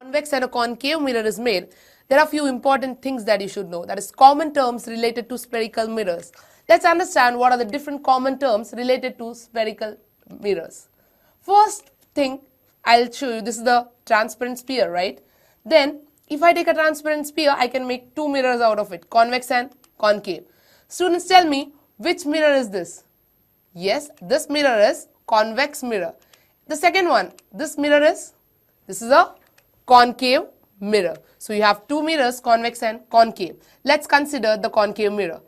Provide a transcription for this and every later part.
convex and a concave mirror is made, there are few important things that you should know. That is common terms related to spherical mirrors. Let's understand what are the different common terms related to spherical mirrors. First thing I'll show you, this is the transparent sphere, right? Then if I take a transparent sphere, I can make two mirrors out of it, convex and concave. Students, tell me, which mirror is this? Yes, this mirror is convex mirror. The second one, this is a concave mirror. So you have two mirrors, convex and concave. Let's consider the concave mirror.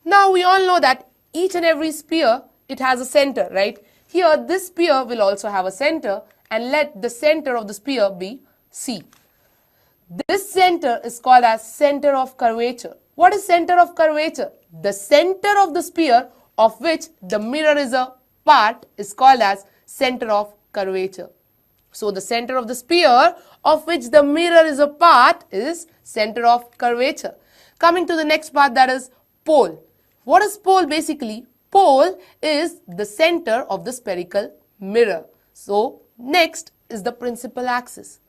Now we all know that each and every sphere, it has a center, right? Here this sphere will also have a center, and let the center of the sphere be C. This center is called as center of curvature. What is center of curvature? The center of the sphere of which the mirror is a part is called as center of curvature. So the center of the sphere of which the mirror is a part is center of curvature. Coming to the next part, that is pole. What is pole basically? Pole is the center of the spherical mirror. So next is the principal axis.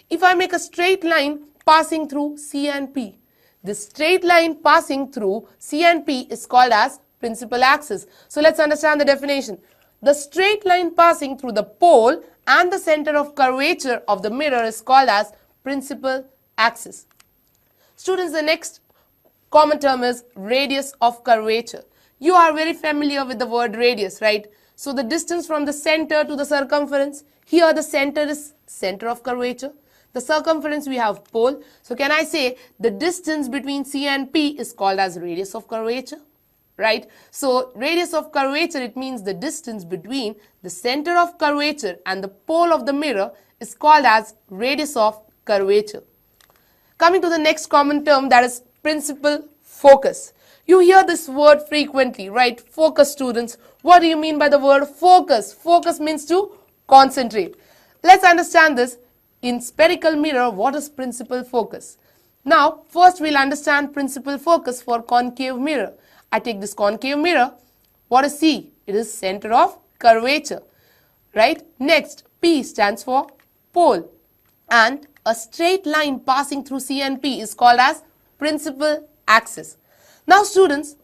If I make a straight line passing through C and P, this straight line passing through C and P is called as principal axis. So let's understand the definition. The straight line passing through the pole and the center of curvature of the mirror is called as principal axis. Students, the next common term is radius of curvature. You are very familiar with the word radius, right? So the distance from the center to the circumference, here the center is center of curvature. The circumference we have pole. So can I say the distance between C and P is called as radius of curvature? Right? So radius of curvature, it means the distance between the center of curvature and the pole of the mirror is called as radius of curvature. Coming to the next common term, that is principal focus. You hear this word frequently, right? Focus, students. What do you mean by the word focus? Focus means to concentrate. Let's understand this. In spherical mirror, what is principal focus? Now, first we'll understand principal focus for concave mirror. I take this concave mirror. What is C? It is center of curvature, right? Next, P stands for pole, and a straight line passing through C and P is called as principal axis. Now students,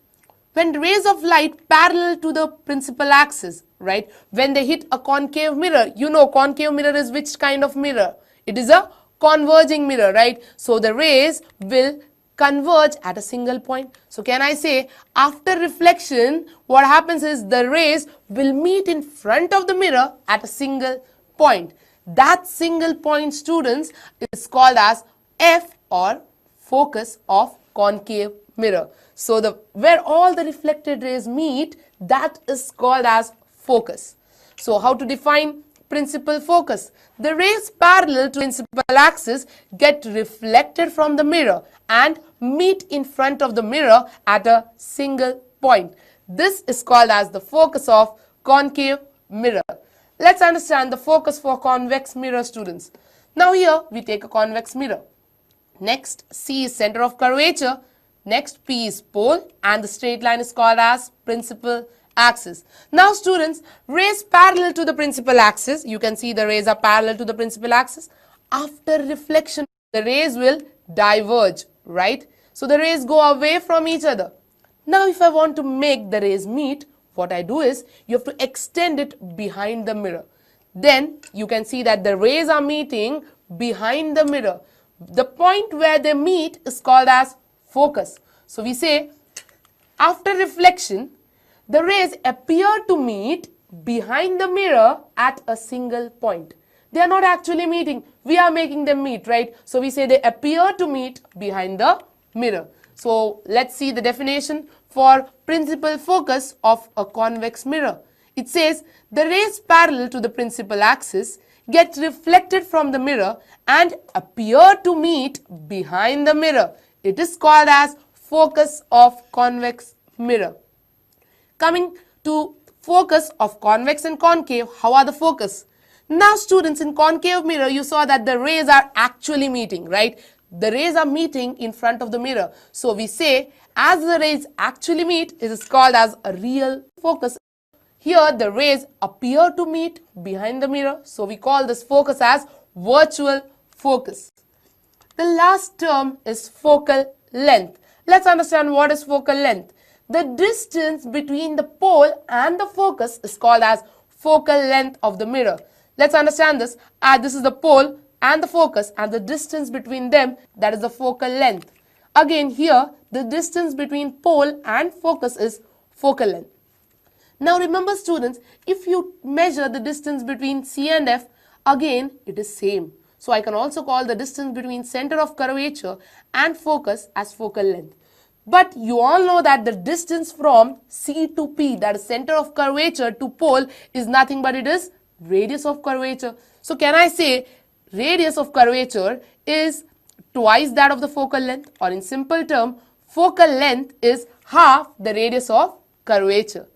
when rays of light parallel to the principal axis, right, when they hit a concave mirror, you know concave mirror is which kind of mirror? It is a converging mirror, right? So the rays will converge at a single point. So can I say after reflection, what happens is the rays will meet in front of the mirror at a single point. That single point, students, is called as F, or focus of concave mirror. So where all the reflected rays meet, that is called as focus. So how to define principal focus? The rays parallel to principal axis get reflected from the mirror and meet in front of the mirror at a single point. This is called as the focus of concave mirror. Let's understand the focus for convex mirror, students. Now here we take a convex mirror. Next, C is center of curvature. Next, P is pole, and the straight line is called as principal axis. Now students, rays parallel to the principal axis, you can see the rays are parallel to the principal axis. After reflection, the rays will diverge, right? So the rays go away from each other. Now if I want to make the rays meet, what I do is, you have to extend it behind the mirror. Then you can see that the rays are meeting behind the mirror. The point where they meet is called as focus. So we say, after reflection, the rays appear to meet behind the mirror at a single point. They are not actually meeting. We are making them meet, right? So we say they appear to meet behind the mirror. So let's see the definition for principal focus of a convex mirror. It says the rays parallel to the principal axis get reflected from the mirror and appear to meet behind the mirror. It is called as focus of convex mirror. Coming to focus of convex and concave, how are the focus? Now students, in concave mirror, you saw that the rays are actually meeting, right? The rays are meeting in front of the mirror. So we say, as the rays actually meet, it is called as a real focus. Here the rays appear to meet behind the mirror. So we call this focus as virtual focus. The last term is focal length. Let's understand what is focal length. The distance between the pole and the focus is called as focal length of the mirror. Let's understand this. This is the pole and the focus, and the distance between them, that is the focal length. Again here, the distance between pole and focus is focal length. Now remember students, if you measure the distance between C and F, again it is same. So I can also call the distance between center of curvature and focus as focal length. But you all know that the distance from C to P, that is center of curvature, to pole is nothing but it is radius of curvature. So can I say radius of curvature is twice that of the focal length, or in simple term, focal length is half the radius of curvature.